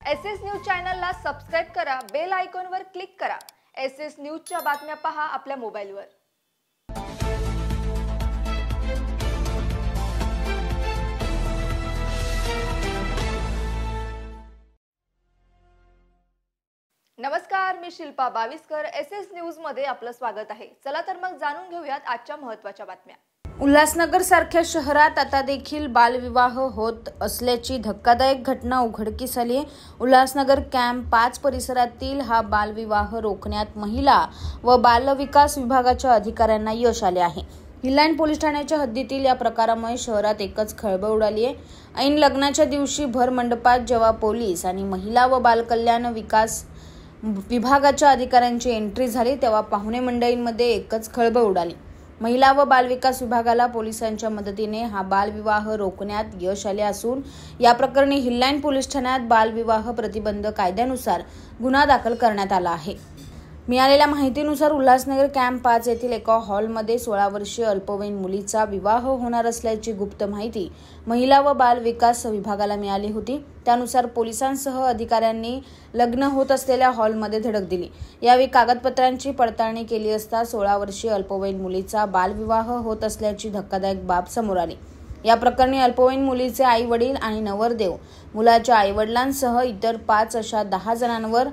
SS news चॅनलला subscribe करा, bell आयकॉनवर क्लिक करा। एसएस न्यूजच्या बातम्या पहा आपल्या मोबाईलवर। नमस्कार, मी शिल्पा बाविस्कर। एसएस न्यूज मध्ये आपलं स्वागत आहे। चला तर मग जाणून घेऊयात आजच्या महत्त्वाच्या बातम्या। उल्हासनगर सारख्या शहरात आता देखील बालविवाह होत असल्याची धक्कादायक घटना उघडकीस आली आहे। उल्हासनगर कॅम्प 5 परिसरातील हा बालविवाह रोखण्यात महिला व बालविकास विभागाच्या अधिकाऱ्यांना यश आले आहे। हिलँड पोलीस ठाण्याच्या हद्दीतील या प्रकारामुळे शहरात एकच खळबळ उडाली आहे। ऐन लग्नाच्या दिवशी भर मंडपात जेव्हा पोलीस आणि महिला व बालकल्याण विकास विभागाच्या अधिकाऱ्यांची एंट्री झाली तेव्हा पाहुणे मंडळींमध्ये एकच खळबळ उडाली। महिला व बालविकास विभागाला पोलिसांच्या मदतीने हा बालविवाह रोखण्यात यश आले असून या प्रकरणी हिलँड पोलीस ठाण्यात बालविवाह प्रतिबंध कायद्यानुसार गुन्हा दाखल करण्यात आला आहे। मिळालेल्या माहितीनुसार उल्हासनगर कॅम्प 5 येथील एका हॉलमध्ये 16 वर्षीय अल्पवयीन मुलीचा विवाह होणार असल्याची गुप्त माहिती महिला व बाल विकास विभागाला मिळाली होती। त्यानुसार पोलिसांसह अधिकाऱ्यांनी लग्न होत असलेल्या हॉलमध्ये धडक दिली। यावेळी कागदपत्रांची पडताळणी केली असता 16 वर्षीय अल्पवयीन मुलीचा बालविवाह होत असल्याची धक्कादायक बाब समोर आली। या प्रकरणी अल्पवयीन मुलीचे आई वडील आणि नवरदेव, मुलाच्या आईवडिलांसह इतर 5 अशा 10 जणांवर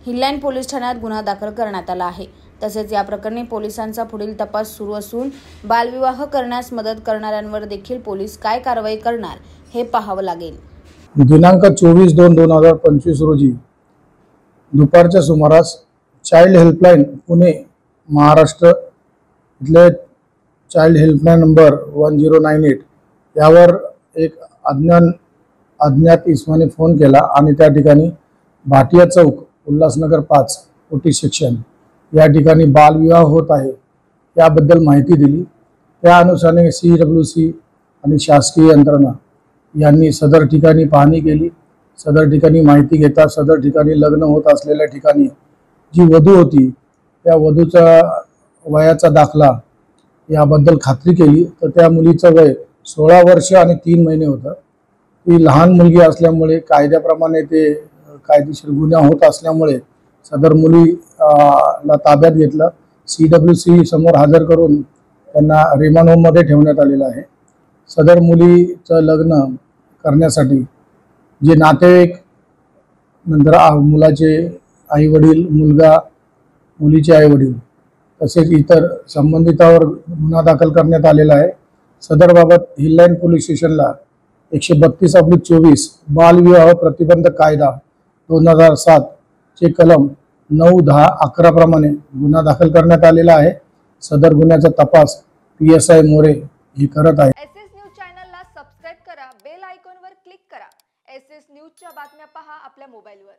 हिलँड पोलीस ठाण्यात गुन्हा दाखल करण्यात आला आहे। तसेच या प्रकरणी पोलिसांचा पुढील तपास सुरू असून बालविवाह करण्यास मदत करणाऱ्यांवर देखील पोलीस काय कारवाई करणार हे पाहावं लागेल। दिनांक 24/2/2025 रोजी दुपारच्या सुमारास चाइल्ड हेल्पलाइन पुणे महाराष्ट्र इथले चाइल्ड हेल्पलाइन नंबर 1098 यावर एक अज्ञात इसमाने फोन केला आणि त्या ठिकाणी भाटिया चौक उल्हासनगर 5 ओटी सेक्शन या ठिकाणी बालविवाह होत आहे याबद्दल माहिती दिली। त्या अनुसार CWC आणि शासकीय यंत्रणा यांनी सदर ठिकाणी पाहणी केली। सदर ठिकाणी माहिती घेता सदर ठिकाणी लग्न होत असलेल्या ठिकाणी जी वधू होती त्या वधूचा वयाचा दाखला याबद्दल खात्री केली तर त्या मुलीचं वय 16 वर्ष आणि 3 महिने होतं। ती लहान मुलगी असल्यामुळे कायद्याप्रमाणे ते कायदेशीर गुन्हा होत असल्यामुळे सदर मुलीला ताब्यात घेतलं। CWC समोर हजर करून त्यांना रिमांड होममध्ये ठेवण्यात आलेलं आहे। सदर मुलीचं लग्न करण्यासाठी जे नातेवाईक नंतर मुलाचे आई वडील, मुलगा, मुलीचे आई वडील तसेच इतर संबंधितांवर गुन्हा दाखल करण्यात आलेला आहे। सदर बाबत हिलँड पोलीस स्टेशनला 132/24 बालविवाह प्रतिबंध कायदा 2007 चे कलम 9, 10, 11 प्रमाणे गुन्हा दाखल करण्यात आलेला आहे। सदर गुन्ह्याचा तपास PSI मोरे हे करत आहे। एसएस न्यूज चॅनलला सबस्क्राइब करा, बेल आयकॉनवर क्लिक करा। एसएस न्यूजच्या बातम्या पहा आपल्या मोबाईलवर।